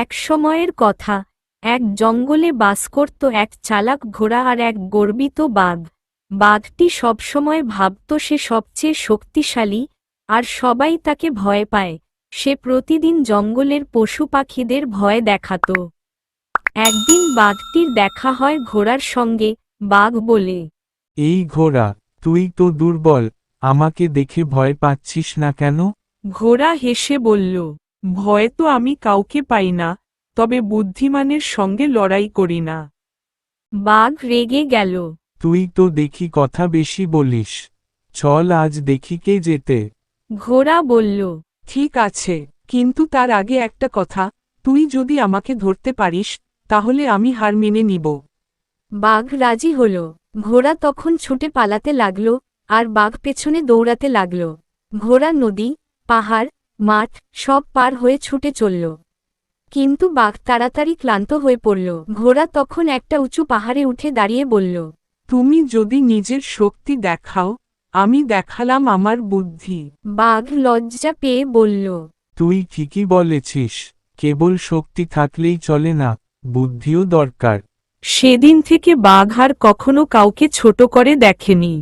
এক সময়ের কথা, এক জঙ্গলে বাস করত এক চালাক ঘোড়া আর এক গর্বিত বাঘ। বাঘটি সবসময় ভাবত সে সবচেয়ে শক্তিশালী, আর সবাই তাকে ভয় পায়। সে প্রতিদিন জঙ্গলের পশু পাখিদের ভয় দেখাত। একদিন বাঘটির দেখা হয় ঘোড়ার সঙ্গে। বাঘ বলে, এই ঘোড়া, তুই তো দুর্বল, আমাকে দেখে ভয় পাচ্ছিস না কেন? ঘোড়া হেসে বলল, ভয় তো আমি কাউকে পাই না, তবে বুদ্ধিমানের সঙ্গে লড়াই করি না। বাঘ রেগে গেল। তুই তো দেখি কথা বেশি বলিস, চল আজ দেখি কে জেতে। ঘোড়া বলল, ঠিক আছে, কিন্তু তার আগে একটা কথা, তুই যদি আমাকে ধরতে পারিস, তাহলে আমি হার মেনে নিব। বাঘ রাজি হল। ঘোড়া তখন ছুটে পালাতে লাগল, আর বাঘ পেছনে দৌড়াতে লাগল। ঘোড়া নদী, পাহাড়, মাঠ সব পার হয়ে ছুটে চলল। কিন্তু বাঘ তাড়াতাড়ি ক্লান্ত হয়ে পড়ল। ঘোড়া তখন একটা উঁচু পাহাড়ে উঠে দাঁড়িয়ে বলল, তুমি যদি নিজের শক্তি দেখাও, আমি দেখালাম আমার বুদ্ধি। বাঘ লজ্জা পেয়ে বলল, তুই ঠিকই বলেছিস, কেবল শক্তি থাকলেই চলে না, বুদ্ধিও দরকার। সেদিন থেকে বাঘ আর কখনো কাউকে ছোট করে দেখেনি।